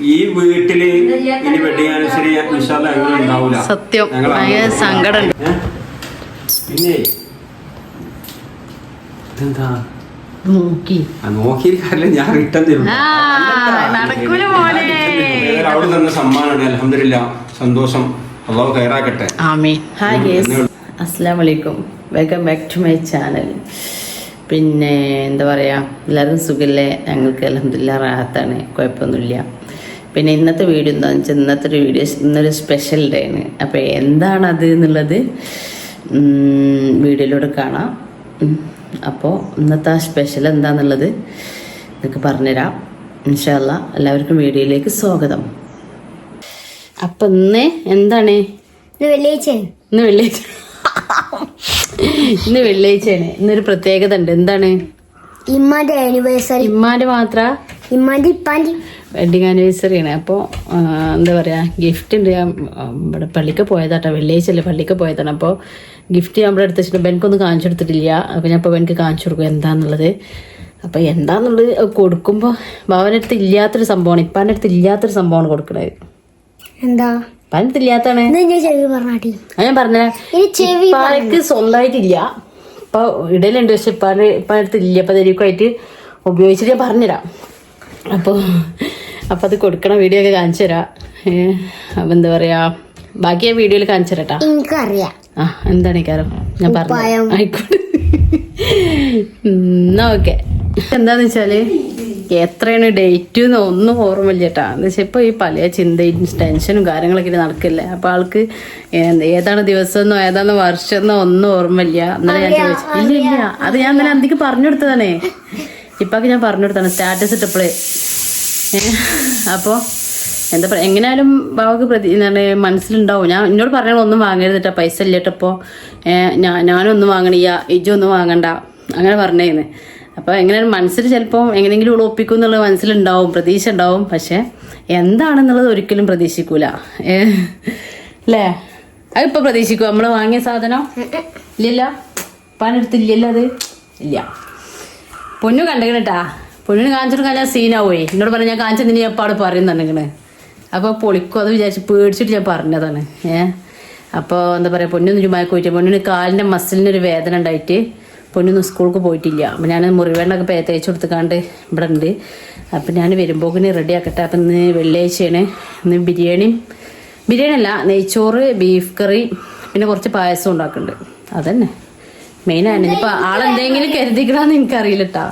ഈ വീട്ടില് ഇനി വെഡിങ് ആനിവേഴ്സറി ഇൻഷാല്ലാ ഞങ്ങൾ ഉണ്ടാവൂല. സത്യം സങ്കടം. പിന്നെ ഇതെന്താ നോക്കിയിരിക്കാറില്ല, ഞാൻ റിട്ടേൺ തരും. അവിടെ തന്ന സമ്മാനാണ്. അൽഹംദുലില്ലാ, സന്തോഷം. അല്ലാഹു ഖൈറാക്കട്ടെ. ആമീൻ. ഹായ് ഗയ്സ്, അസ്സലാമു അലൈക്കും, welcome back to my channel. പിന്നെ എന്താ പറയുക, എല്ലാവരും സുഖല്ലേ? ഞങ്ങൾക്ക് അൽഹംദുലില്ലാ റാഹത്താണ്, കുഴപ്പമൊന്നുമില്ല. പിന്നെ ഇന്നത്തെ വീഡിയോ എന്താണെന്ന് വെച്ചാൽ, ഇന്നത്തെ ഒരു വീഡിയോ ഇന്നൊരു സ്പെഷ്യൽ ഡേ ആണ്. അപ്പോൾ എന്താണത് എന്നുള്ളത് വീഡിയോയിലൂടെ കാണാം. അപ്പോൾ ഇന്നത്തെ ആ സ്പെഷ്യൽ എന്താണെന്നുള്ളത് നിങ്ങൾക്ക് പറഞ്ഞുതരാം ഇൻഷാ അല്ലാ. എല്ലാവർക്കും വീഡിയോയിലേക്ക് സ്വാഗതം. അപ്പം ഇന്ന് എന്താണ്? ഇന്ന് വെള്ളിയാഴ്ചയാണ്. ഇന്നൊരു പ്രത്യേകത ഉണ്ട്. എന്താണ്? ഇമ്മാന്റെ ആനിവേഴ്സറി. ഇമ്മാന്റെ മാത്ര ഇമ്മാന്റെ ഇപ്പാന്റെ വെഡിങ് ആനിവേഴ്സറി ആണ്. അപ്പോൾ എന്താ പറയുക, ഗിഫ്റ്റ് ഉണ്ട്. ഇവിടെ പള്ളിക്ക് പോയതാട്ടോ, വെള്ളിയാഴ്ച അല്ലേ, പള്ളിക്ക് പോയതാണ്. അപ്പോൾ ഗിഫ്റ്റ് ഞാൻ ഇവിടെ എടുത്ത് വെച്ചിട്ട് എനിക്കൊന്നും കാണിച്ചു കൊടുത്തിട്ടില്ല. അപ്പോൾ ഞാൻ ഇപ്പോൾ എനിക്ക് കാണിച്ചു കൊടുക്കും എന്താണെന്നുള്ളത്. അപ്പോൾ എന്താണെന്നുള്ളത് കൊടുക്കുമ്പോൾ ബാബൻ്റെ അടുത്ത് ഇല്ലാത്തൊരു സംഭവമാണ്, ഇപ്പാൻ്റെ അടുത്ത് ഇല്ലാത്തൊരു സംഭവമാണ് കൊടുക്കണത്. എന്താ? ഇപ്പാൻ്റെ അടുത്ത് ഇല്ലാത്തതാണ്. ഞാൻ പറഞ്ഞ ഇപ്പാക്ക് സ്വന്തമായിട്ടില്ല, ഇപ്പോൾ ഇടയിലുണ്ട്, പക്ഷെ ഇപ്പാൻ്റെ അടുത്ത് ഇല്ല. അപ്പോൾ അതെനിക്കായിട്ട് ഉപയോഗിച്ചിട്ട് ഞാൻ പറഞ്ഞുതരാം. അപ്പോൾ അത് കൊടുക്കണ വീഡിയോ ഒക്കെ കാണിച്ചു തരാം. അപ്പം എന്താ പറയുക, ബാക്കി ഞാൻ വീഡിയോയിൽ കാണിച്ചു തരാട്ടാ. എനിക്കറിയാം. ആ എന്താണ് ഈ കാര്യം ഞാൻ പറഞ്ഞു. ആയിക്കോട്ടെ, എന്നാ ഓക്കെ. എന്താന്ന് വെച്ചാല് എത്രയാണ് ഡേറ്റ് എന്ന് ഒന്നും ഓർമ്മയില്ല ചേട്ടാ. എന്താ വെച്ചാൽ ഇപ്പോൾ ഈ പല ചിന്തയും ടെൻഷനും കാര്യങ്ങളൊക്കെ നടക്കില്ലേ. അപ്പോൾ ആൾക്ക് ഏതാണ് ദിവസമെന്നോ ഏതാണ് വർഷമെന്നോ ഒന്നും ഓർമ്മയില്ല. എന്നാലും ഞാൻ ചോദിച്ചു, ഇല്ല അത് ഞാൻ ഇന്നലെ അന്തിക്ക് പറഞ്ഞു കൊടുത്തതാണേ. ഇപ്പൊക്കെ ഞാൻ പറഞ്ഞു കൊടുത്താണ് സ്റ്റാറ്റസ് ഇട്ടപ്പോഴേ. അപ്പോൾ എന്താ പറയുക, എങ്ങനെയാലും ബാബക്ക് എന്താണ് മനസ്സിലുണ്ടാവും. ഞാൻ എന്നോട് പറഞ്ഞാൽ ഒന്നും വാങ്ങരുതിട്ടാ, പൈസ ഇല്ല കേട്ടപ്പോൾ ഞാനൊന്നും വാങ്ങണില്ല, ഇജൊന്നും വാങ്ങണ്ട അങ്ങനെ പറഞ്ഞേന്ന്. അപ്പോൾ എങ്ങനെയാലും മനസ്സിൽ ചിലപ്പോൾ എങ്ങനെയെങ്കിലും ഉളപ്പിക്കും എന്നുള്ളത് മനസ്സിലുണ്ടാവും, പ്രതീക്ഷ ഉണ്ടാവും. പക്ഷെ എന്താണെന്നുള്ളത് ഒരിക്കലും പ്രതീക്ഷിക്കൂല അല്ലേ? അതിപ്പോൾ പ്രതീക്ഷിക്കും നമ്മൾ വാങ്ങിയ സാധനം? ഇല്ലല്ല, പണിയെടുത്തില്ലല്ലോ, അത് ഇല്ല. പൊന്നു കണ്ടെങ്കിട്ടാ, പൊന്നിന് കാണിച്ചിട്ട് കഴിഞ്ഞാൽ സീനാവേ. എന്നോട് പറഞ്ഞാൽ ഞാൻ കാണിച്ചതിന് ഞാൻ എപ്പോൾ അവിടെ പറയുന്നുണ്ടെങ്കിൽ അപ്പോൾ പൊളിക്കും, അത് വിചാരിച്ച് പേടിച്ചിട്ട് ഞാൻ പറഞ്ഞതാണ്. അപ്പോൾ എന്താ പറയുക, പൊന്നൊന്ന് ചുമ്മാക്കി പോയിട്ട് പൊന്നിന് കാലിൻ്റെ മസിലിനൊരു വേദന ഉണ്ടായിട്ട് പൊന്നൊന്നും സ്കൂൾക്ക് പോയിട്ടില്ല. അപ്പം ഞാൻ മുറിവേണ്ടൊക്കെ തേച്ച് കൊടുത്തുക്കാണ്ട് ഇവിടെ ഉണ്ട്. അപ്പം ഞാൻ വരുമ്പോക്കിന് റെഡി ആക്കട്ടെ. അപ്പം ഇന്ന് വെള്ളിയാഴ്ചയാണ്. ഇന്ന് ബിരിയാണി അല്ല, നെയ്ച്ചോറ്, ബീഫ് കറി, പിന്നെ കുറച്ച് പായസം ഉണ്ടാക്കുന്നുണ്ട്. അതന്നെ മെയിനാണ്. ഇപ്പൊ ആളെന്തെങ്കിലും കരുതിക്കണമെന്ന് എനിക്കറിയില്ല കേട്ടാ.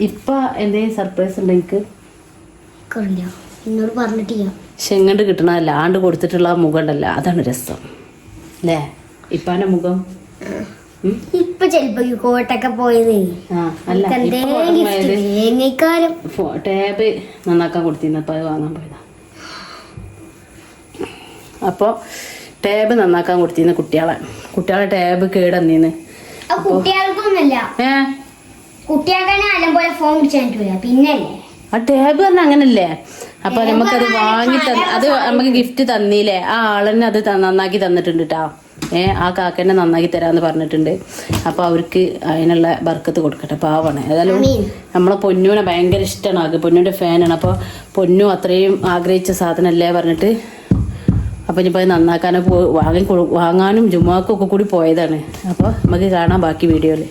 ഇപ്പൊ എന്തെങ്കിലും സർപ്രൈസ് ഉണ്ട് എനിക്ക് ചെങ്ങണ്ട് കിട്ടണതല്ല, ആണ്ട് കൊടുത്തിട്ടുള്ള മുഖം ഉണ്ടല്ലോ, അതാണ് രസം അല്ലേ? ഇപ്പാന്റെ മുഖം ഇപ്പൊ ചെലപ്പോ കോട്ടൊക്കെ പോയത് ടാബ് നന്നാക്കാൻ കൊടുത്തിരുന്നു. അപ്പൊ അത് വാങ്ങാൻ പോയതാ. അപ്പൊ ടാബ് നന്നാക്കാൻ കൊടുത്തിരുന്ന കുട്ടികളെ ടാബ് കേടന്നീന്ന്. കുട്ടികൾക്കൊന്നുമല്ല, കുട്ടികൾക്ക് ഫോൺ പിന്നല്ലേ ആ ടാബ് പറഞ്ഞാൽ അങ്ങനല്ലേ. അപ്പൊ നമുക്കത് വാങ്ങി അത് നമുക്ക് ഗിഫ്റ്റ് തന്നില്ലേ, ആ ആളെന്നെ അത് നന്നാക്കി തന്നിട്ടുണ്ട് കേട്ടോ. ആ കാക്കന്നെ നന്നാക്കി തരാന്ന് പറഞ്ഞിട്ടുണ്ട്. അപ്പൊ അവർക്ക് അതിനുള്ള ബർക്കത്ത് കൊടുക്കട്ടെ, പാവാണ്. ഏതായാലും നമ്മളെ പൊന്നൂനെ ഭയങ്കര ഇഷ്ടമാണ്, ആകെ പൊന്നൂന്റെ ഫാനാണ്. അപ്പോൾ പൊന്നു അത്രയും ആഗ്രഹിച്ച സാധനമല്ലേ പറഞ്ഞിട്ട് അപ്പം ഇനിയിപ്പോൾ അത് നന്നാക്കാനോ വാങ്ങാനും ജുമാക്കും ഒക്കെ കൂടി പോയതാണ്. അപ്പോൾ നമുക്ക് കാണാം ബാക്കി വീഡിയോയിൽ.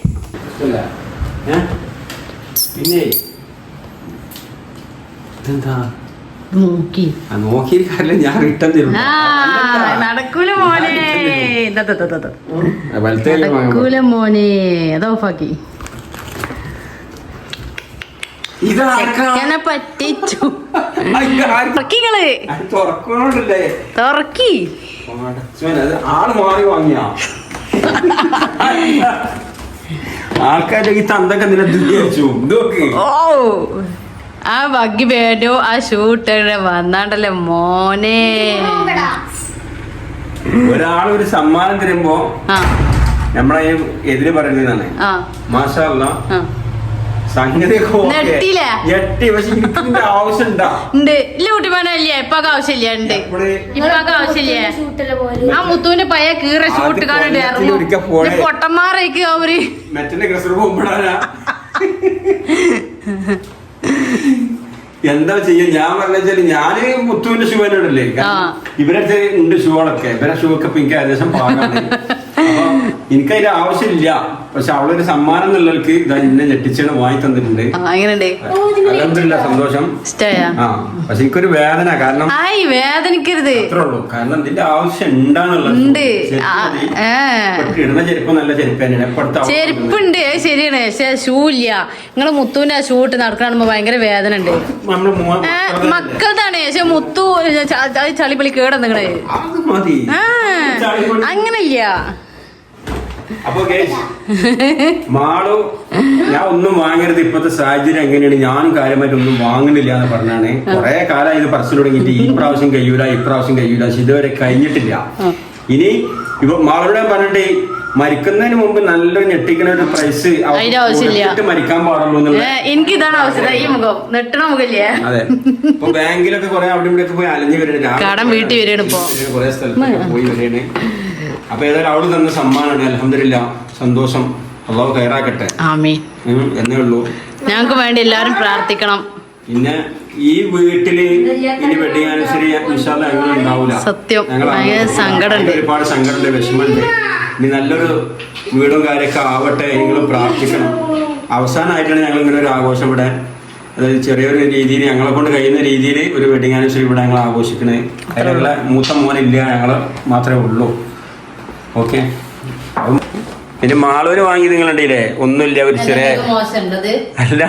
നോക്കിയിരിക്കാറില്ല, ഞാൻ റിട്ടേൺ തരും. നടക്കൂല മോനെ, നടക്കൂല മോനെ, അത് ഓഫാക്കി പറ്റിച്ചു. തുറക്കി ആള് മാറി വാങ്ങിയ ആൾക്കാരുടെ ഈ തന്തൊക്കെ ഓ ആ ബഗ്ഗി വേണ്ടോ ആ ഷൂട്ട് വന്നാണ്ടല്ലേ മോനെ. ഒരാളൊരു സമ്മാനം തരുമ്പോ നമ്മളെ എതിര് പറയുന്നതാണ്. മാഷാ അല്ലാഹ് ആ മുത്തൂന്റെ പയ്യ കീറ ഷൂട്ട് കാണണ്ട് പൊട്ടന്മാരേക്ക് അവര് എന്താ ചെയ്യാ ഞാൻ പറഞ്ഞാല് ഞാന് മുത്തുവിന്റെ ഷൂ തന്നെ ഇടല്ലേ ഇവരടുത്ത് ഉണ്ട് ഷൂകളൊക്കെ ഇവരെ ഷൂ ഒക്കെ ഇപ്പൊ എനിക്ക് ഏകദേശം പാകാണ്. അപ്പൊ എനിക്കതിന്റെ ആവശ്യമില്ല. പക്ഷെ അവളൊരു സമ്മാനം എന്നുള്ളവർക്ക് ഇതാ എന്നെ ഞെട്ടിച്ചാണ് വാങ്ങി തന്നിട്ടുണ്ട്. അൽഹംദുലില്ലാ സന്തോഷം. ആ പക്ഷെ എനിക്കൊരു വേദന കാരണം വേദനിക്കരുത് അത്രേ ഉള്ളൂ. കാരണം ഇതിന്റെ ആവശ്യം ഉണ്ടാന്നുള്ളത് ഇടുന്ന ചെരുപ്പ് നല്ല ചെരുപ്പ് തന്നെയാണ്. ചെരുപ്പുണ്ട് ശരിയാണ്. പക്ഷെ ഷൂ ഇല്ല. നിങ്ങള് മുത്തുവിന്റെ ആ ഷൂ ഇട്ട് നടക്കണമ്പോ ഭയങ്കര വേദന ഉണ്ട്. മക്കളതാണ് പക്ഷെ മുത്തു ചളിപ്പളി കേടന്നിങ്ങളെ അങ്ങനല്ല. അപ്പൊ മാളു ഞാൻ ഒന്നും വാങ്ങരുത്, ഇപ്പത്തെ സാഹചര്യം എങ്ങനെയാണ്, ഞാനും കാര്യമായിട്ട് ഒന്നും വാങ്ങുന്നില്ല എന്ന് പറഞ്ഞാണ്. കുറെ കാലം ഇത് പറച്ചിൽ തുടങ്ങിയിട്ട് ഈ പ്രാവശ്യം കഴിയൂല പക്ഷെ ഇതുവരെ കഴിഞ്ഞിട്ടില്ല. ഇനി ഇപ്പൊ മാളുടെ പറഞ്ഞിട്ട് മരിക്കുന്നതിന് മുമ്പ് നല്ലൊരു ഞെട്ടിക്കണ ഒരു പ്രൈസ് മരിക്കാൻ പാടുള്ളൂ. എനിക്ക് ഇതാണ് ആവശ്യം. അതെ ഇപ്പൊ ബാങ്കിലൊക്കെ കുറെ അവിടെ ഇവിടെയൊക്കെ പോയി അലഞ്ഞു വരണം, കുറെ സ്ഥലത്തൊക്കെ പോയി വരണേ. അപ്പൊ ഏതായാലും അവിടെ തന്ന സമ്മാനാണ്. അൽഹംദുലില്ലാ സന്തോഷം. അല്ലാഹു ഖൈറാക്കട്ടെ എന്നേ ഉള്ളൂ. ഞങ്ങൾക്ക് വേണ്ടി എല്ലാവരും പ്രാർത്ഥിക്കണം. പിന്നെ ഈ വീട്ടില് ഇനി വെഡിങ് ആനിവേഴ്സറി ഇൻഷാ അല്ലാഹ് ഞങ്ങൾ ഉണ്ടാവൂല. സത്യം സങ്കടമുണ്ട്, ഒരുപാട് സങ്കടമുണ്ട്, വിഷമമുണ്ട്. ഇനി നല്ലൊരു വീടും കാര്യമൊക്കെ ആവട്ടെ, നിങ്ങളും പ്രാർത്ഥിക്കണം. അവസാനമായിട്ടാണ് ഞങ്ങൾ ഇങ്ങനെ ഒരു ആഘോഷം ഇവിടെ, അതായത് ചെറിയൊരു രീതിയിൽ ഞങ്ങളെ കൊണ്ട് കഴിയുന്ന രീതിയിൽ ഒരു വെഡിങ് ആനിവേഴ്സറി ഇവിടെ ഞങ്ങൾ ആഘോഷിക്കണേ. അതിനുള്ള മൂത്ത മോനില്ല, ഞങ്ങൾ മാത്രമേ ഉള്ളൂ. ഓക്കെ. പിന്നെ മാളൂര് വാങ്ങി നിങ്ങളുണ്ടല്ലേ ഒന്നുമില്ല, ഒരു ചെറിയ അല്ല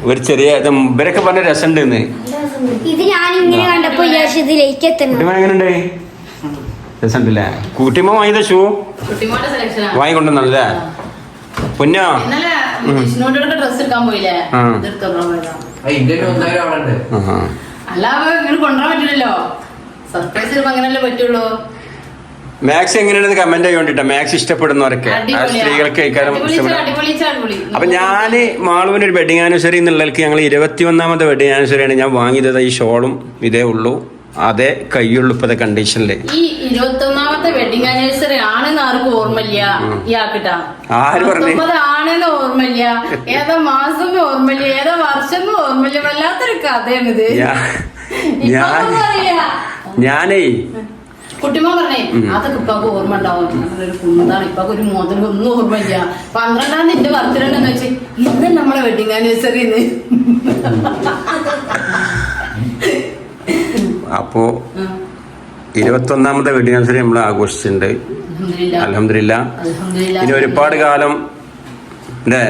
ഒരു ചെറിയ ഇവരൊക്കെ പറഞ്ഞ രസമുണ്ട്. എങ്ങനെയുണ്ട്? രസമുണ്ടല്ലേ? കൂട്ടിമ്മ വാങ്ങിയ ഷൂ വാങ്ങിക്കൊണ്ടുവന്നല്ലേ പൊന്നോ? ഡ്രസ് എടുക്കാൻ പോയില്ലേ? മാക്സ് എങ്ങനെയാണെന്ന് കമന്റ് ആയിക്കൊണ്ടിട്ടാ. മാക്സ് ഇഷ്ടപ്പെടുന്നവരൊക്കെ സ്ത്രീകൾക്ക് അപ്പൊ ഞാന് മാളുവിന്റെ ഒരു വെഡിങ് ആനിവേഴ്സറി എന്നുള്ളവർക്ക് ഞങ്ങൾ 21ാമത്തെ വെഡിങ് ആനിവേഴ്സറിയാണ് ഞാൻ വാങ്ങിയത്. ഈ ഷോളും ഇതേ ഉള്ളൂ, അതേ കയ്യുള്ളൂ ഇപ്പത്തെ കണ്ടീഷനില്. ഈ 21ാമത്തെ വെഡിങ് ആനിവേഴ്സറി ആണെന്ന് ആർക്കും ഓർമ്മയില്ല. ആര് പറഞ്ഞു ആണെന്ന് ഓർമ്മയില്ല, ഏതോ മാസം ഓർമ്മയില്ല, ഏതോ വർഷം ഓർമ്മയില്ല. വല്ലാത്തൊരു കഥയാണിത്. ഞാനേ കുട്ടിമോ പറഞ്ഞേ അതൊക്കെ ഇപ്പൊക്കെ ഓർമ്മ ഉണ്ടാവും. ഒരു കുന്താണ് ഇപ്പൊക്കെ ഒരു മോതിരം ഒന്നും ഓർമ്മയില്ല. 12ാം തീയതി ബർത്ത്ഡേ ഉണ്ടെന്ന് വെച്ച് ഇന്ന് നമ്മളെ വെഡിങ് ആനിവേഴ്സറി. അപ്പോ 21ാമത്തെ വെഡിങ് ആനിവേഴ്സറി നമ്മൾ ആഘോഷിച്ചിട്ടുണ്ട്. അൽഹംദുലില്ലാ. ഇനി ഒരുപാട് കാലം അല്ലേ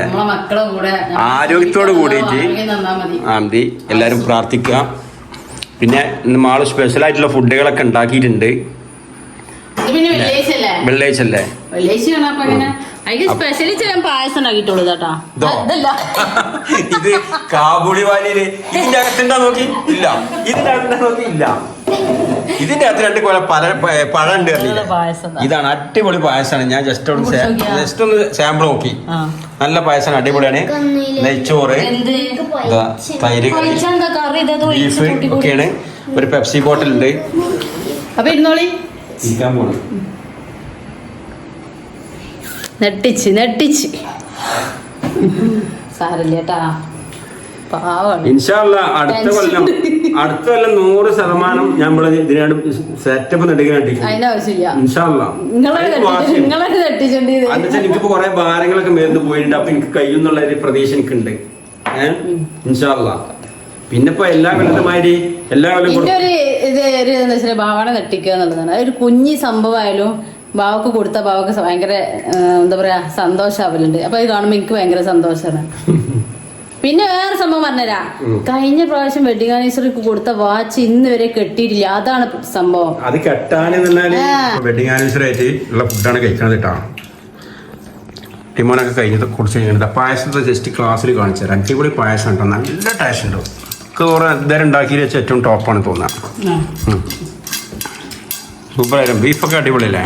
ആരോഗ്യത്തോട് കൂടിയിട്ട് മതി. എല്ലാരും പ്രാർത്ഥിക്കുക. പിന്നെ ഇന്ന് മാള് സ്പെഷ്യൽ ആയിട്ടുള്ള ഫുഡുകളൊക്കെ ഉണ്ടാക്കിയിട്ടുണ്ട്. വെള്ളിയാഴ്ച അല്ലേ? ഇത് കാബൂളി വാലിയില് ഇതിന്റെ അകത്തുണ്ടാ നോക്കി ഇല്ല, ഇതിന്റെ അകത്തുണ്ടാ നോക്കി ഇല്ല. ഇതിന്റെ അകത്ത് 2 കൊല പഴം ഉണ്ട്. ഇതാണ് അടിപൊളി പായസമാണ്. ഞാൻ ജസ്റ്റ് ഒന്ന് സാമ്പിൾ നോക്കി. നല്ല പായസമാണ്, അടിപൊളിയാണ്. നെയ്ച്ചോറ്, തൈര് കറി, ബീഫ് ഒക്കെയാണ്. ഒരു പെപ്സി ബോട്ടിൽ ഉണ്ട്. അപ്പൊ ഇരുന്നോളി. ഇരിക്കാൻ പോണു. നെട്ടിച്ച് സാരല്ലേട്ടാ. ഇൻഷാ അല്ലാഹ് അടുത്ത കൊല്ലം 100% നമ്മൾ ഇതിനാണ് സെറ്റപ്പ് എനിക്കിപ്പോ കുറെ ഭാരങ്ങളൊക്കെ മേർന്ന് പോയിട്ടുണ്ട്. അപ്പൊ എനിക്ക് കഴിയുന്നുള്ള ഒരു പ്രതീക്ഷ എനിക്കുണ്ട്. ഇൻഷാ അല്ലാഹ്. പിന്നെ ഇപ്പൊ എല്ലാ കൊല്ലത്തുമാതിരി എല്ലാ കൊല്ലം ഭാവന നെട്ടിക്കുക എന്നുള്ളതാണ്. ഒരു കുഞ്ഞി സംഭവമായാലും ബാവക്ക് കൊടുത്ത ബാവക്ക് ഭയങ്കര എന്താ പറയാ സന്തോഷാവലുണ്ട്. അപ്പൊ ഇത് കാണുമ്പോ എനിക്ക് ഭയങ്കര സന്തോഷമാണ്. പിന്നെ വേറെ സംഭവം പറഞ്ഞുതരാ. കഴിഞ്ഞ പ്രാവശ്യം വെഡിങ് ആനിവേഴ്സറിക്ക് കൊടുത്ത വാച്ച് ഇന്ന് വരെ കെട്ടിയിട്ടില്ല. അതാണ് സംഭവം. അത് കെട്ടാനെന്ന് വെഡിങ് ആനിവേഴ്സറി ആയിട്ട് ഉള്ള ഫുഡാണ് കഴിക്കണത് കേട്ടോ. ടിമോനൊക്കെ കഴിഞ്ഞത് കുറിച്ച് കഴിഞ്ഞിട്ട് പായസത്തെ ജസ്റ്റ് ക്ലാസ്സിൽ കാണിച്ചു തരാം. അടിപൊളി പായസം കേട്ടോ, നല്ല ടേസ്റ്റ് ഉണ്ടോ. ഇതുവരെ ഉണ്ടാക്കി വെച്ച ഏറ്റവും ടോപ്പാണ് തോന്നുക. സൂപ്പറായിരുന്നു. ബീഫൊക്കെ അടിപൊളിയല്ലേ?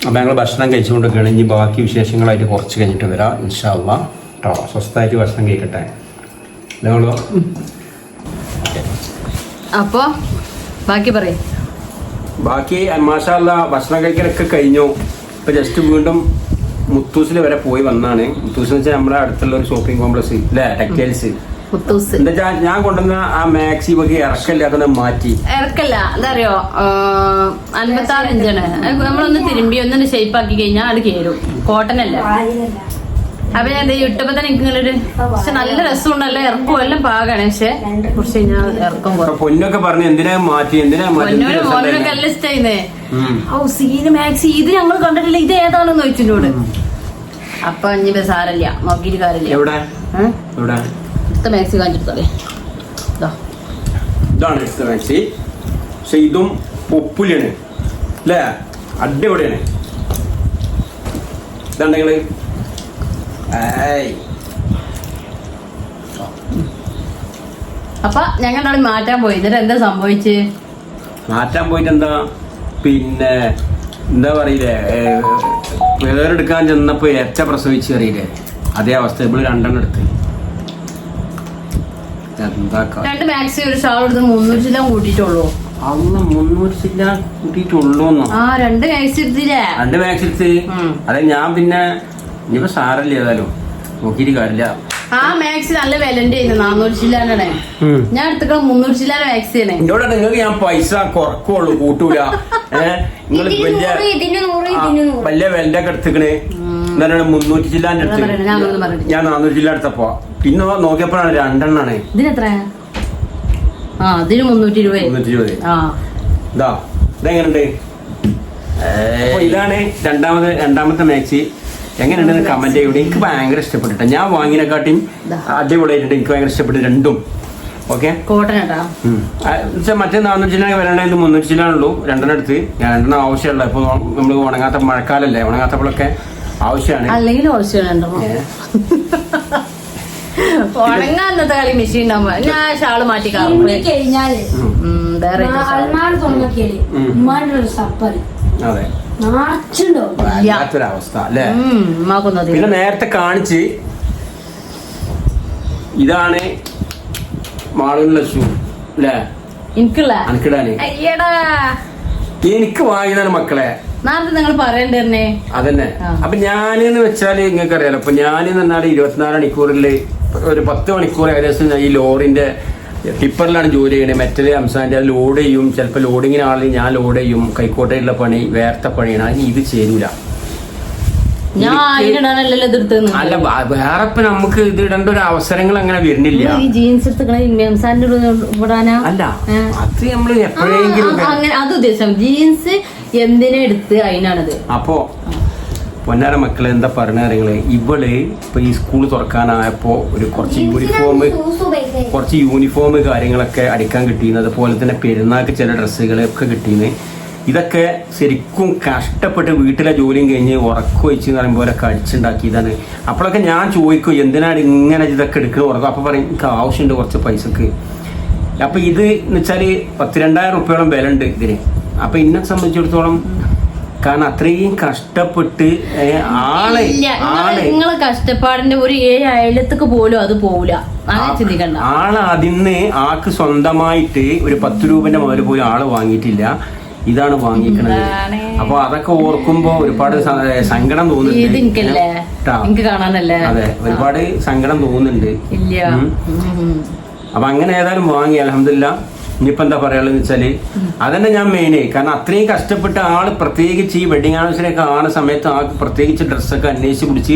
അപ്പം ഞങ്ങൾ ഭക്ഷണം കഴിച്ചുകൊണ്ടൊക്കെയാണ്. ഇനി ബാക്കി വിശേഷങ്ങളായിട്ട് കുറച്ച് കഴിഞ്ഞിട്ട് വരാം ഇൻഷാ അല്ലാഹ് കേട്ടോ. സ്വസ്ഥമായിട്ട് ഭക്ഷണം കഴിക്കട്ടെ. അപ്പോ ബാക്കി പറയും. ബാക്കി മാഷാ അല്ലാ ഭക്ഷണം കഴിക്കലൊക്കെ കഴിഞ്ഞു. ഇപ്പൊ ജസ്റ്റ് വീണ്ടും മുത്തൂസിൽ വരെ പോയി വന്നാണ്. മുത്തൂസ് എന്ന് വെച്ചാൽ നമ്മുടെ അടുത്തുള്ള ഒരു ഷോപ്പിംഗ് കോംപ്ലക്സ് അല്ലേ, ടെക്സ്റ്റൈൽസ്. എന്താ വെച്ചാൽ ഞാൻ കൊണ്ടുവന്ന ആ മാക്സി വകി ഇറക്കല്ലാതെ മാറ്റി. ഇറക്കല്ല എന്താ അറിയോ, 56 ഇഞ്ചാണ്. നമ്മളൊന്ന് തിരുമ്പി ഒന്നൊന്ന് ഷേപ്പ് ആക്കി കഴിഞ്ഞാൽ അത് കയറും. കോട്ടൺ അല്ല. അപ്പൊ ഞാൻ ഇട്ടപ്പോ തന്നെ എനിക്ക് ഇങ്ങനെ പക്ഷെ നല്ല രസമുണ്ടല്ലോ, ഇറക്കും എല്ലാം പാകാണ്. പക്ഷെ കുറച്ച് കഴിഞ്ഞാൽ ഇറക്കം പൊന്നൊക്കെ പറഞ്ഞു എന്തിനാ മാറ്റി മോനൊക്കെ എല്ലാം ഇഷ്ടായിരുന്നേ. ഓ സീന് മാക്സി ഇത് ഞങ്ങൾ കണ്ടിട്ടില്ല, ഇത് ഏതാണെന്ന് ചോദിച്ചിട്ടോട്. അപ്പൊ ഇനി സാരല്ല, നോക്കിയിട്ട് കാര്യമില്ല. എവിടെ ഇത്ത മാക്സി കാണിച്ചിട്ടേ ഇതാണ് ഇഷ്ട മാക്സി. പക്ഷെ ഇതും പൊപ്പുലിയാണ് അല്ലേ, അടിപൊളിയാണ്. ഇതാണെങ്കില് അപ്പൊ ഞങ്ങൾ മാറ്റാൻ പോയി. എന്നിട്ട് എന്താ സംഭവിച്ച്? മാറ്റാൻ പോയിട്ട് എന്താ പിന്നെ എന്താ പറയില്ലേ, വേറെടുക്കാൻ ചെന്നപ്പോ ഏറ്റ പ്രസവിച്ച് അറിയില്ലേ, അതേ അവസ്ഥ. ഇവിടെ 2 എടുത്ത് എന്താ 2 മാക്സി ഒരു ഷാൾ എടുത്ത് 300 ചില്ല കൂട്ടിയിട്ടുള്ളൂ. അന്ന് 300 ചില്ല കൂട്ടിയിട്ടുള്ളൂന്നോ? 2 മാക്സി എടുത്തില്ലേ? 2 മാക്സി എടുത്ത്. അതെ ഞാൻ പിന്നെ ഇനിയിപ്പോ സാരല്ല, ഏതായാലും നോക്കിയിട്ട് കാര്യമില്ല. ആ മാക്സി നല്ല വിലന്റെ 400 ചില്ലാനാണ്. ഞാൻ എടുത്തിട്ട് 300 ചില്ലാന്റെ മാക്സിയാണ്. എന്നോട് നിങ്ങൾക്ക് ഞാൻ പൈസ കുറക്കുള്ളൂ, കൂട്ടൂല. നിങ്ങൾ വലിയ വിലന്റെ ഒക്കെ എടുത്തിക്കണേ. എന്താണ് 300 ചില്ലാന്റെ എടുത്ത് ഞാൻ 400 ചില്ല എടുത്തപ്പോ പിന്നെ നോക്കിയപ്പോഴാണ് 2 എണ്ണാണ്. ഇതിനെത്ര? ഇതിന് 320. ഇതാ ഇതെങ്ങനെയുണ്ട്? ഇതാണ് രണ്ടാമത്തെ മാക്സി. എങ്ങനെയുണ്ടെന്ന് കമന്റ് ചെയ്യൂടെ. എനിക്ക് ഭയങ്കര ഇഷ്ടപ്പെട്ടിട്ട്, ഞാൻ വാങ്ങിനെക്കാട്ടിയും അടിപൊളിയായിട്ടുണ്ട്. എനിക്ക് ഭയങ്കര ഇഷ്ടപ്പെട്ടു രണ്ടും. ഓക്കെ കോട്ടൺ മറ്റേ 400 ചില്ല വരേണ്ടത് 300 ചില്ലാണുള്ളൂ. 2 എടുത്ത് ഞാൻ 2 ആവശ്യമുള്ള. ഇപ്പൊ നമ്മൾ ഉണങ്ങാത്ത മഴക്കാലല്ലേ, ഉണങ്ങാത്തപ്പോഴൊക്കെ ആവശ്യമാണ്. അല്ലെങ്കിൽ ഉണങ്ങാന്നത്തെ കളി മെഷീൻ ഉണ്ടാകുമ്പോ ഞാൻ ഷാള് മാറ്റി കഴിഞ്ഞാല് അതെ അവസ്ഥ അല്ലേ. പിന്നെ നേരത്തെ കാണിച്ച് ഇതാണ് മാളുള്ള ഷൂ അല്ലേ, എനിക്കിടാന് എനിക്ക് വാങ്ങിയതാണ് മക്കളെ. നിങ്ങൾ പറയണ്ടേ അതന്നെ. അപ്പൊ ഞാനെന്ന് വെച്ചാല് നിങ്ങൾക്ക് അറിയാലോ, ഇപ്പൊ ഞാനെന്ന് പറഞ്ഞാൽ 24 മണിക്കൂറിൽ ഒരു 10 മണിക്കൂർ ഏകദേശം ഈ ലോറിന്റെ ടിപ്പറിലാണ് ജോലി ചെയ്യണത്. മെറ്റൽ അംസാൻ്റെ ലോഡ് ചെയ്യും. ചിലപ്പോൾ ലോഡിങ്ങിന് ആളിൽ ഞാൻ ലോഡ് ചെയ്യും. കൈക്കോട്ടയിലുള്ള പണി വേർത്ത പണിയാണ്. അതിന് ഇത് ചേരൂല. അല്ല വേറെ ഇപ്പൊ നമുക്ക് ഇത് ഇടേണ്ട ഒരു അവസരങ്ങൾ അങ്ങനെ വരുന്നില്ല. അല്ല അത് നമ്മള് എപ്പോഴെങ്കിലും അത് ഉദ്ദേശം ജീൻസ് എന്തിനാ എടുത്ത് അതിനാണത്. അപ്പോ പൊന്നാര മക്കളെ എന്താ പറഞ്ഞ കാര്യങ്ങള്, ഇവള് ഇപ്പൊ ഈ സ്കൂൾ തുറക്കാനായപ്പോ ഒരു കുറച്ച് യൂണിഫോം കാര്യങ്ങളൊക്കെ അടിക്കാൻ കിട്ടിയിരുന്നു. അതുപോലെ തന്നെ പെരുന്നാൾക്ക് ചില ഡ്രസ്സുകളൊക്കെ കിട്ടിയിരുന്നു. ഇതൊക്കെ ശരിക്കും കഷ്ടപ്പെട്ട് വീട്ടിലെ ജോലിയും കഴിഞ്ഞ് ഉറക്കൊഴിച്ച് എന്ന് പറയുമ്പോൾ ഒക്കെ അടിച്ചുണ്ടാക്കിയതാണ്. അപ്പോഴൊക്കെ ഞാൻ ചോദിക്കും എന്തിനാണ് ഇങ്ങനെ ഇതൊക്കെ എടുക്കുന്നത് ഉറക്കം. അപ്പൊ പറയും എനിക്ക് ആവശ്യമുണ്ട് കുറച്ച് പൈസക്ക്. അപ്പൊ ഇത് എന്ന് വെച്ചാല് 12,000 റുപ്യോളം വില ഉണ്ട് ഇതിന്. അപ്പൊ എന്നെ സംബന്ധിച്ചിടത്തോളം കാരണം അത്രയും കഷ്ടപ്പെട്ട് നിങ്ങളെ കഷ്ടപ്പാടിന്റെ ഒരു 7 അയലത്തേക്ക് പോലും അത് പോവില്ല. ചിന്തിക്കണ്ട. അതിന്ന് ആൾക്ക് സ്വന്തമായിട്ട് ഒരു 10 രൂപന്റെ മുതൽ പോലും ആള് വാങ്ങിയിട്ടില്ല. ഇതാണ് വാങ്ങിക്കണത്. അപ്പൊ അതൊക്കെ ഓർക്കുമ്പോ ഒരുപാട് സങ്കടം തോന്നുന്നുണ്ട്. അതെ, ഒരുപാട് സങ്കടം തോന്നുന്നുണ്ട്. അപ്പൊ അങ്ങനെ ഏതായാലും വാങ്ങി അൽഹംദുലില്ലാ. ഇനിയിപ്പോ എന്താ പറയാനുള്ളതെന്ന് വെച്ചാല് അതന്നെ ഞാൻ മെയിന്. കാരണം അത്രയും കഷ്ടപ്പെട്ട ആള് പ്രത്യേകിച്ച് ഈ വെഡിങ് ആനിവേഴ്സറിയൊക്കെ ആണ സമയത്ത് ആൾക്ക് പ്രത്യേകിച്ച് ഡ്രസ്സൊക്കെ അന്വേഷിച്ച് പിടിച്ച്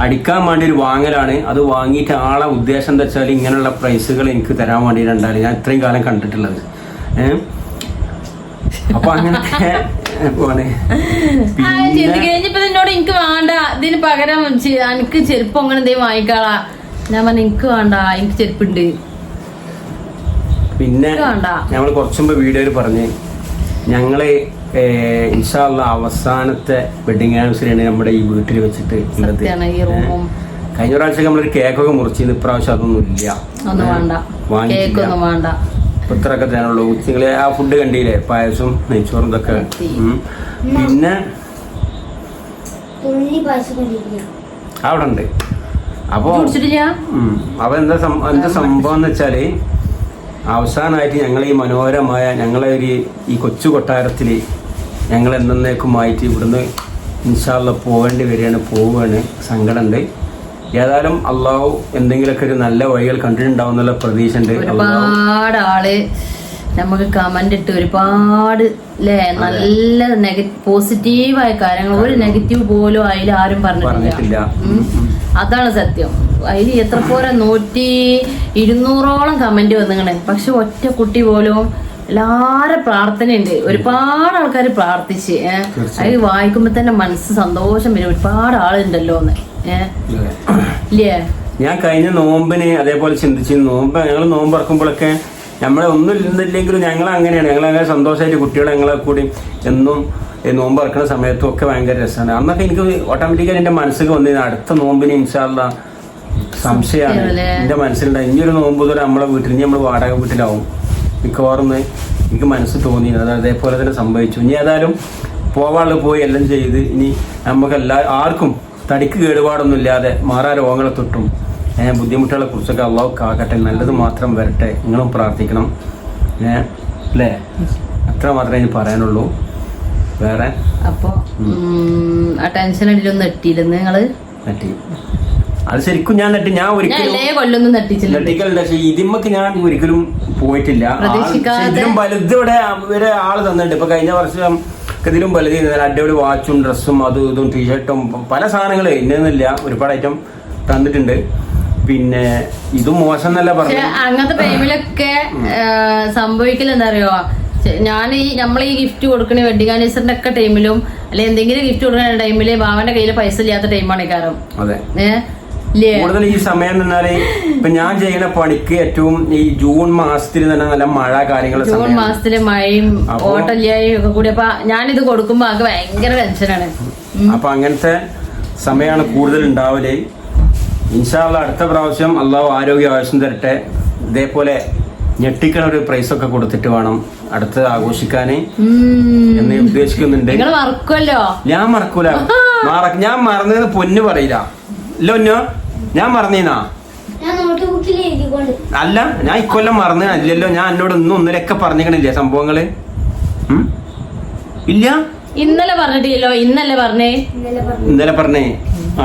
അടിക്കാൻ വേണ്ടി ഒരു വാങ്ങലാണ്. അത് വാങ്ങിയിട്ട് ആളെ ഉദ്ദേശം എന്താ വെച്ചാൽ ഇങ്ങനെയുള്ള പ്രൈസുകൾ എനിക്ക് തരാൻ വേണ്ടിയിട്ടുണ്ടായി ഞാൻ ഇത്രയും കാലം കണ്ടിട്ടുള്ളത്. അപ്പൊ അങ്ങനത്തെ എന്നോട് എനിക്ക് വേണ്ട, ഇതിന് പകരം എനിക്ക് ചെരുപ്പ് അങ്ങനെ എന്തെങ്കിലും വാങ്ങിക്കാളാ. ഞാൻ പറഞ്ഞു എനിക്ക് വേണ്ട, എനിക്ക് ചെരുപ്പുണ്ട്. പിന്നെ ഞങ്ങൾ കുറച്ചുമ്പോ വീഡിയോയിൽ പറഞ്ഞ് ഞങ്ങള് ഇൻഷാ അല്ലാഹ് അവസാനത്തെ വെഡിങ് ആനിവേഴ്സറിയാണ് നമ്മുടെ ഈ വീട്ടിൽ വെച്ചിട്ട് ഉള്ളത്. കഴിഞ്ഞ പ്രാവശ്യം നമ്മളൊരു കേക്കൊക്കെ മുറിച്ചിരുന്നു. ഇപ്രാവശ്യം അതൊന്നും ഇല്ല, വാങ്ങിയില്ല. ഇത്രയൊക്കെ തന്നെയുള്ളൂ. നിങ്ങള് ആ ഫുഡ് കണ്ടില്ലേ, പായസം നെയ്ച്ചോറും ഇതൊക്കെ. പിന്നെ അവിടെ ഉണ്ട്. അപ്പൊ എന്താ സംഭവം എന്ന് വെച്ചാല് അവസാനമായിട്ട് ഞങ്ങൾ ഈ മനോഹരമായ ഞങ്ങളെ ഈ കൊച്ചു കൊട്ടാരത്തിൽ ഞങ്ങൾ എന്നേക്കുമായിട്ട് ഇവിടുന്ന് ഇൻഷാ അല്ലാഹ് പോവുകയാണ്. സങ്കടമുണ്ട്. ഏതായാലും അള്ളാഹു എന്തെങ്കിലുമൊക്കെ ഒരു നല്ല വഴികൾ കണ്ടിട്ടുണ്ടാവും എന്നുള്ള പ്രതീക്ഷ ഉണ്ട്. ഒരുപാട് ആള് നമുക്ക് കമന്റ് ഇട്ട് ഒരുപാട് അല്ലേ നല്ല പോസിറ്റീവായ കാര്യങ്ങൾ, ഒരു നെഗറ്റീവ് പോലും അതിൽ ആരും പറഞ്ഞിട്ടില്ല. അതാണ് സത്യം. അതിൽ എത്ര പോരാ 100-200ഓളം കമന്റ് വന്നിങ്ങനെ. പക്ഷെ ഒറ്റ കുട്ടി പോലും എല്ലാരും പ്രാർത്ഥനയുണ്ട്. ഒരുപാട് ആൾക്കാർ പ്രാർത്ഥിച്ച് അത് വായിക്കുമ്പോ തന്നെ മനസ്സ് സന്തോഷം വരും. ഒരുപാട് ആളുണ്ടല്ലോ എന്ന് ഇല്ലേ. ഞാൻ കഴിഞ്ഞ നോമ്പിന് അതേപോലെ ചിന്തിച്ചു. ഞങ്ങൾ നോമ്പ് ഇറക്കുമ്പോഴൊക്കെ നമ്മളെ ഒന്നും ഇല്ലെങ്കിലും ഞങ്ങൾ അങ്ങനെയാണ്. ഞങ്ങളങ്ങനെ സന്തോഷമായിട്ട് കുട്ടികളെ ഞങ്ങളെ കൂടി എന്നും നോമ്പ് ഇറക്കുന്ന സമയത്തും ഒക്കെ ഭയങ്കര രസമാണ്. അന്നൊക്കെ എനിക്ക് ഓട്ടോമാറ്റിക്കായി എൻ്റെ മനസ്സിൽ വന്നിരുന്നു അടുത്ത നോമ്പിന് ഇൻഷാ അല്ലാഹ് സംശയമാണ് എൻ്റെ മനസ്സിലുണ്ടായി. ഇനിയൊരു നോമ്പ് തൊട്ട് നമ്മളെ വീട്ടിൽ ഇനി നമ്മൾ വാടക വീട്ടിലാവും മിക്കവാറും എനിക്ക് മനസ്സ് തോന്നി. അത് അതേപോലെ തന്നെ സംഭവിച്ചു. ഇനി ഏതായാലും പോവാനുള്ള പോയി എല്ലാം ചെയ്ത് ഇനി നമുക്ക് ആർക്കും തടിക്ക് കേടുപാടൊന്നും ഇല്ലാതെ മാറാ രോഗങ്ങളെ തൊട്ടും ബുദ്ധിമുട്ടുകളെ കുറിച്ചൊക്കെ അള്ളാഹു കാക്കട്ടെ. നല്ലത് മാത്രം വരട്ടെ. നിങ്ങളും പ്രാർത്ഥിക്കണം അല്ലേ. അത്ര മാത്രമേ എനിക്ക് പറയാനുള്ളൂ. വേറെ അപ്പൊ ആ ടെൻഷൻ അടിയിലൊന്നും നെട്ടിയില്ലെന്ന് നിങ്ങള് നെട്ടി. അത് ശരിക്കും ഞാൻ കൊല്ലൊന്നും നെട്ടിച്ചില്ല. നെട്ടിക്കലുണ്ട്. പക്ഷെ ഇതിമ്മക്ക് ഞാൻ ഒരിക്കലും പോയിട്ടില്ല. ഇതിലും വലുതിവിടെ ഇവരെ ആള് തന്നിട്ടുണ്ട്. ഇപ്പൊ കഴിഞ്ഞ വർഷം ഇതിലും വലുത് അടിപൊളി വാച്ചും ഡ്രസ്സും അതും ഇതും ടീഷർട്ടും പല സാധനങ്ങൾ ഇന്നൊന്നുമില്ല ഒരുപാട് ഐറ്റം തന്നിട്ടുണ്ട്. പിന്നെ ഇതും മോശം എന്നല്ല പറഞ്ഞു. അങ്ങനത്തെ ടൈമിലൊക്കെ സംഭവിക്കൽ എന്താ അറിയോ, നമ്മളീ ഗിഫ്റ്റ് കൊടുക്കണ വെഡിങ് ആനിവേഴ്സറിന്റെ ഒക്കെ ടൈമിലും അല്ലെ എന്തെങ്കിലും ഗിഫ്റ്റ് കൊടുക്കുന്ന ടൈമില് ബാവന്റെ കയ്യിൽ പൈസ ഇല്ലാത്ത ടൈമാണ് കാരണം. അതെ, കൂടുതൽ ഈ സമയം എന്നാല് ഇപ്പൊ ഞാൻ ചെയ്യുന്ന പണിക്ക് ഏറ്റവും ഈ ജൂൺ മാസത്തിൽ തന്നെ നല്ല മഴ കാര്യങ്ങൾ, ജൂൺ മാസത്തില് മഴയും ഓട്ടല്ലായും ഒക്കെ കൂടി. അപ്പൊ ഞാനിത് കൊടുക്കുമ്പോ ആകെ ഭയങ്കര ടെൻഷനാണ്. അപ്പൊ അങ്ങനത്തെ സമയമാണ് കൂടുതൽ ഉണ്ടാവല്. ഇൻഷാ അല്ലാഹ് അടുത്ത പ്രാവശ്യം അള്ളാഹു ആരോഗ്യ ആവശ്യം തരട്ടെ. ഇതേപോലെ ഞെട്ടിക്കണ ഒരു പ്രൈസ് ഒക്കെ കൊടുത്തിട്ട് വേണം അടുത്തത് ആഘോഷിക്കാന് എന്ന് ഉദ്ദേശിക്കുന്നുണ്ട്. ഞാൻ മറക്കൂല. ഞാൻ മറന്നതെന്ന് പൊന്നു പറയില്ല. ഇല്ല പൊന്നോ, ഞാൻ മറന്നീന്നാ? അല്ല, ഞാൻ ഇക്കൊല്ലം മറന്ന അല്ലല്ലോ. ഞാൻ എന്നോട് ഒന്നിലൊക്കെ പറഞ്ഞിക്കണില്ലേ സംഭവങ്ങള്? ഇല്ല, ഇന്നലെ പറഞ്ഞിട്ടില്ലല്ലോ. ഇന്നലെ പറഞ്ഞേ. ആ,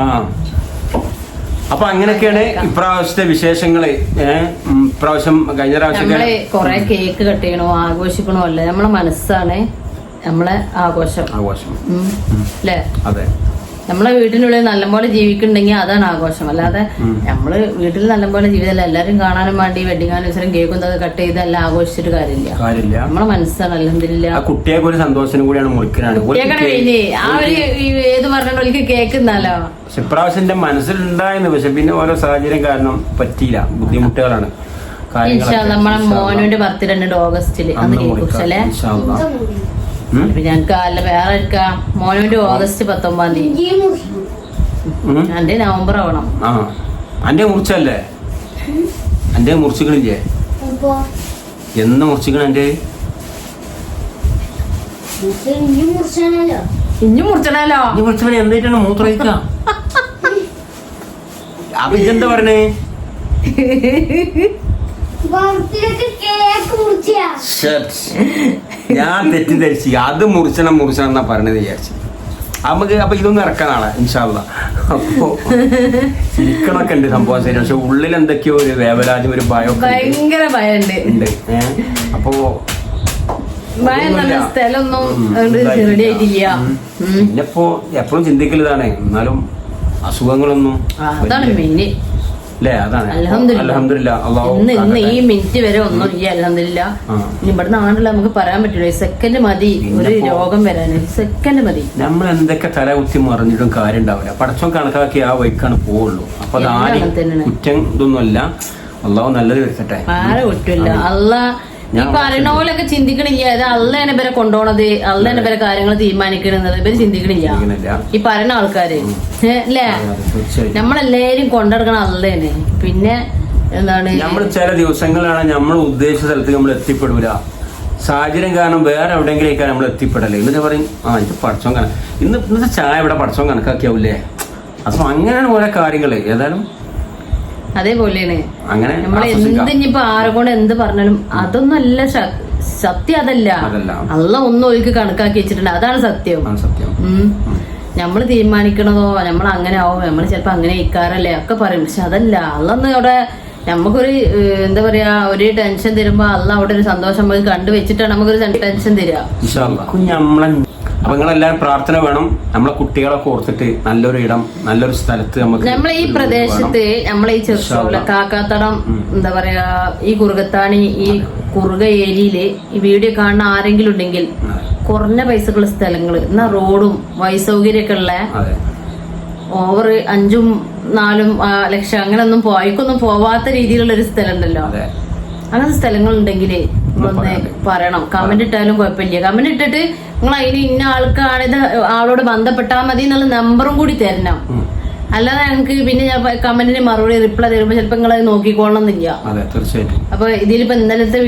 അപ്പൊ അങ്ങനെയൊക്കെയാണ് ഇപ്രാവശ്യത്തെ വിശേഷങ്ങള്. ഇപ്രാവശ്യം കഴിഞ്ഞ പ്രാവശ്യം കൊറേ കേക്ക് കട്ട് ചെയ്യണോ ആഘോഷിക്കണോ അല്ലേ, നമ്മളെ മനസ്സാണ് നമ്മളെ ആഘോഷം. അല്ലേ? അതെ, നമ്മളെ വീട്ടിനുള്ളിൽ നല്ലപോലെ ജീവിക്കുന്നുണ്ടെങ്കിൽ അതാണ് ആഘോഷം. അല്ലാതെ നമ്മള് വീട്ടിൽ നല്ലപോലെ ജീവിതമല്ല, എല്ലാരും കാണാനും വേണ്ടി വെഡിങ് ആനിവേഴ്സറിയും കേക്കും ഇതൊക്കെ കട്ട് ചെയ്ത് എല്ലാം ആഘോഷിച്ചിട്ട് കാര്യമില്ല. നമ്മളെ മനസ്സാണ് അൽഹംദുലില്ലാ. കുട്ടിയൊക്കെ ഒരു സന്തോഷത്തിന് കൂടിയാണ് മുറിക്കാണ്. ആ ഒരു ഏത് പറഞ്ഞ കേക്ക് എന്നാലോ. പക്ഷെ ഇപ്രാവശ്യം എന്റെ മനസ്സിലുണ്ടായിരുന്നു. പക്ഷെ പിന്നെ ഓരോ സാഹചര്യം കാരണം പറ്റിയില്ല, ബുദ്ധിമുട്ടുകളാണ്. നമ്മളെ മോനുവിന്റെ ബർത്ത്ഡേ ഉണ്ട് ഓഗസ്റ്റില്. അന്ന് കേക്ക് കുറിച്ചല്ലേ ഞങ്ങക്ക് അല്ല വേറെ എടുക്കാം. മോനുവിന്റെ ഓഗസ്റ്റ് 19 എന്റെ നവംബർ ആവണം. അന്റെ മുറിച്ചല്ലേ? അന്റെ മുറിച്ചിക്കണില്ലേ? എന്ന് മുറിച്ചിക്കണ? എന്റെ ഇഞ്ഞു മുറിച്ചണല്ലോ. എന്തായിട്ടാണ് മൂത്രയിക്കാം? അപ്പൊ ഇതെന്താ പറഞ്ഞേ? ഞാൻ തെറ്റിദ്ധരിച്ചു. അത് മുറിച്ചണം എന്നാ പറഞ്ഞത് വിചാരിച്ചു. നമുക്ക് അപ്പൊ ഇതൊന്നും ഇറക്കാൻ നാളെ ഇൻഷാ അല്ലാഹ്. അപ്പൊ ചിരിക്കണൊക്കെ ഉണ്ട് സംഭവം ശരി. പക്ഷെ ഉള്ളിൽ എന്തൊക്കെയോ ഒരു വേവലാജും ഒരു ഭയം, ഭയങ്കര ഭയം ഉണ്ട്. അപ്പൊ പിന്നെപ്പോ എപ്പോഴും ചിന്തിക്കലതാണ്. എന്നാലും അസുഖങ്ങളൊന്നും ഈ മിനിറ്റ് വരെ ഒന്നും ഇല്ല അൽഹംദുലില്ലാ. ഇനി ഇവിടുന്ന് ആണല്ലോ നമുക്ക് പറയാൻ പറ്റില്ല. സെക്കൻഡ് മതി ഒരു രോഗം വരാൻ, സെക്കൻഡ് മതി. നമ്മൾ എന്തൊക്കെ തല കുത്തി മറിഞ്ഞിട്ടും കാര്യം ഉണ്ടാവില്ല. പടച്ചോൻ കണക്കാക്കി ആ വഴിക്കാണ് പോവുള്ളൂ. അപ്പൊ അതാരും കുറ്റം ഇതൊന്നുമല്ല. അള്ളാഹു നല്ലത് വരുത്തട്ടെ. ആരെ കുറ്റമില്ല. അള്ളാഹ് ഈ പറയണ പോലൊക്കെ ചിന്തിക്കണില്ല. അത് അള്ളേനെ ഇവരെ കൊണ്ടുപോണത്, അള്ളേനെ ഇവരെ കാര്യങ്ങൾ തീരുമാനിക്കണത് ഇവര് ചിന്തിക്കണില്ല. ഈ പറയുന്ന ആൾക്കാര് അല്ലേ? നമ്മളെല്ലാരും കൊണ്ടെടുക്കണ അള്ളേനെ. പിന്നെ എന്താണ്, നമ്മൾ ചില ദിവസങ്ങളാണ് നമ്മൾ ഉദ്ദേശിച്ച സ്ഥലത്ത് നമ്മൾ എത്തിപ്പെടൂല. സാഹചര്യം കാരണം വേറെ എവിടെയെങ്കിലേക്കാണ് നമ്മൾ എത്തിപ്പെടല്ലേ. എന്നിട്ട് പറയും ഇത് പടച്ചോൻ കണക്ക്, ഇന്നത്തെ ചായ ഇവിടെ പടച്ചോൻ കണക്കാക്കിയാവൂലേ. അപ്പൊ അങ്ങനെയാണ് ഓരോ കാര്യങ്ങള്. ഏതായാലും അതേപോലെയാണ് അങ്ങനെ നമ്മള് എന്തിനിപ്പോ ആരെ കൊണ്ട് എന്ത് പറഞ്ഞാലും അതൊന്നും അല്ല സത്യം. അതല്ല അല്ല ഒന്നും ഒരിക്കൽ കണക്കാക്കി വെച്ചിട്ടുണ്ട്. അതാണ് സത്യം. നമ്മള് തീരുമാനിക്കണതോ നമ്മൾ അങ്ങനെ ആവും, നമ്മൾ ചിലപ്പോ അങ്ങനെ ഇക്കാറല്ലേ ഒക്കെ പറയും. പക്ഷെ അതല്ല, അല്ലൊന്ന് അവിടെ നമുക്കൊരു എന്താ പറയാ ഒരു ടെൻഷൻ തരുമ്പോ അല്ല അവിടെ ഒരു സന്തോഷം നമുക്ക് കണ്ടുവച്ചിട്ടാണ് നമുക്കൊരു ടെൻഷൻ തരിക. അപ്പൊ നിങ്ങളെല്ലാരും പ്രാർത്ഥന വേണം. നമ്മളെ കുട്ടികളൊക്കെ ഓർത്തിട്ട് നല്ലൊരു ഇടം, നല്ലൊരു സ്ഥലത്ത് നമ്മളെ ഈ പ്രദേശത്ത് നമ്മളെ ഈ ചെറുത്തോല കാക്കാത്തടം എന്താ പറയാ ഈ കുറുകത്താണി ഈ കുറുക ഏരിയയില് ഈ വീഡിയോ കാണുന്ന ആരെങ്കിലും ഉണ്ടെങ്കിൽ കുറഞ്ഞ പൈസക്കുള്ള സ്ഥലങ്ങള് എന്നാ റോഡും വഴി സൗകര്യമൊക്കെ ഉള്ള ഓവർ 5-4 ലക്ഷം അങ്ങനൊന്നും പോയിക്കൊന്നും പോവാത്ത രീതിയിലുള്ള ഒരു സ്ഥലം ഉണ്ടല്ലോ. അങ്ങനത്തെ സ്ഥലങ്ങൾ ഉണ്ടെങ്കിൽ നിങ്ങളൊന്ന് പറയണം. കമന്റ് ഇട്ടാലും കുഴപ്പമില്ല. കമന്റ് ഇട്ടിട്ട് നിങ്ങൾ അതിന് ഇന്ന ആൾക്കാണ് ഇത് ആളോട് ബന്ധപ്പെട്ടാൽ മതി എന്നുള്ള നമ്പറും കൂടി തരണം. അല്ലാതെ ഞങ്ങൾക്ക് പിന്നെ ഞാൻ കമന്റിന് മറുപടി റിപ്ലൈ തരുമ്പോ ചിലപ്പോ നിങ്ങൾ അത് നോക്കിക്കോളണം എന്നില്ല. അപ്പൊ ഇതിലിപ്പോ ഇന്നലത്തെ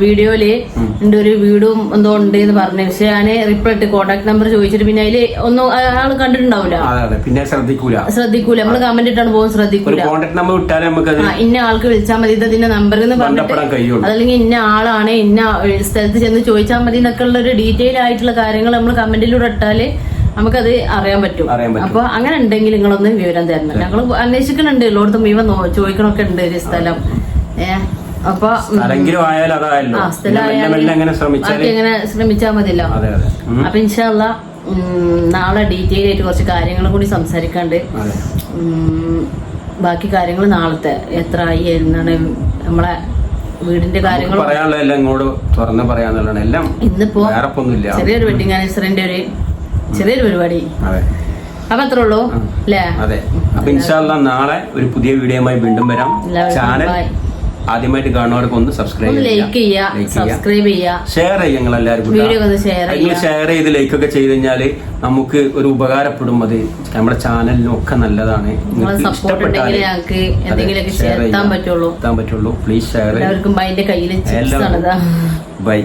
വീഡിയോയില് എന്റെ ഒരു വീടും എന്തോ ഉണ്ട് എന്ന് പറഞ്ഞു. പക്ഷെ ഞാൻ റിപ്ലൈ ഇട്ട് കോൺടാക്ട് നമ്പർ ചോദിച്ചിട്ട് പിന്നെ അതില് ഒന്നും ആള് കണ്ടിട്ടുണ്ടാവില്ല, പിന്നെ ശ്രദ്ധിക്കൂല. നമ്മള് കമന്റ് ഇട്ടാണ് പോകും, ശ്രദ്ധിക്കൂല. ഇന്ന ആൾക്ക് വിളിച്ചാൽ മതി ഇതിന്റെ നമ്പർ എന്ന് പറഞ്ഞിട്ട്, അതല്ലെങ്കിൽ ഇന്ന ആളാണ് ഇന്ന സ്ഥലത്ത് ചെന്ന് ചോദിച്ചാൽ മതി എന്നൊക്കെ ഉള്ള ഒരു ഡീറ്റെയിൽ ആയിട്ടുള്ള കാര്യങ്ങൾ നമ്മൾ കമന്റിലൂടെ ഇട്ടാല് നമുക്കത് അറിയാൻ പറ്റും. അപ്പൊ അങ്ങനെ ഉണ്ടെങ്കിൽ നിങ്ങളൊന്ന് വിവരം തരണം. ഞങ്ങൾ അന്വേഷിക്കുന്നുണ്ട്, എല്ലായിടത്തും മുഴുവൻ ചോദിക്കണൊക്കെ ഉണ്ട് ഒരു സ്ഥലം. അപ്പൊ എങ്ങനെ ശ്രമിച്ചാൽ മതിയല്ലോ. അപ്പൊ ഇൻഷാ അല്ലാ നാളെ ഡീറ്റെയിൽ ആയിട്ട് കുറച്ച് കാര്യങ്ങളും കൂടി സംസാരിക്കാണ്ട്. ബാക്കി കാര്യങ്ങൾ നാളത്തെ എത്ര ആയി എന്നാണ് നമ്മളെ വീടിന്റെ കാര്യങ്ങൾ ഇന്നിപ്പോ ചെറിയൊരു വെഡിങ് ആനിവേഴ്സറിന്റെ ഒരു ചെറിയൊരു പരിപാടി. അപ്പൊ അത്രേ ഉള്ളൂ അല്ലേ? അതെ. അപ്പൊ ഇൻഷാ അല്ലാഹ് നാളെ ഒരു പുതിയ വീഡിയോയുമായി വീണ്ടും വരാം. ചാനൽ ആദ്യമായിട്ട് കാണുന്നവർക്ക് ഒന്ന് സബ്സ്ക്രൈബ് ചെയ്യുക, ഷെയർ ചെയ്യുക. നിങ്ങൾ എല്ലാവരും ഷെയർ ചെയ്ത് ലൈക്ക് ഒക്കെ ചെയ്ത് കഴിഞ്ഞാല് നമുക്ക് ഒരു ഉപകാരപ്പെടും. അത് നമ്മുടെ ചാനലിനൊക്കെ നല്ലതാണ്. എത്താൻ പറ്റുള്ളൂ. Please share. എല്ലാവർക്കും ബൈ.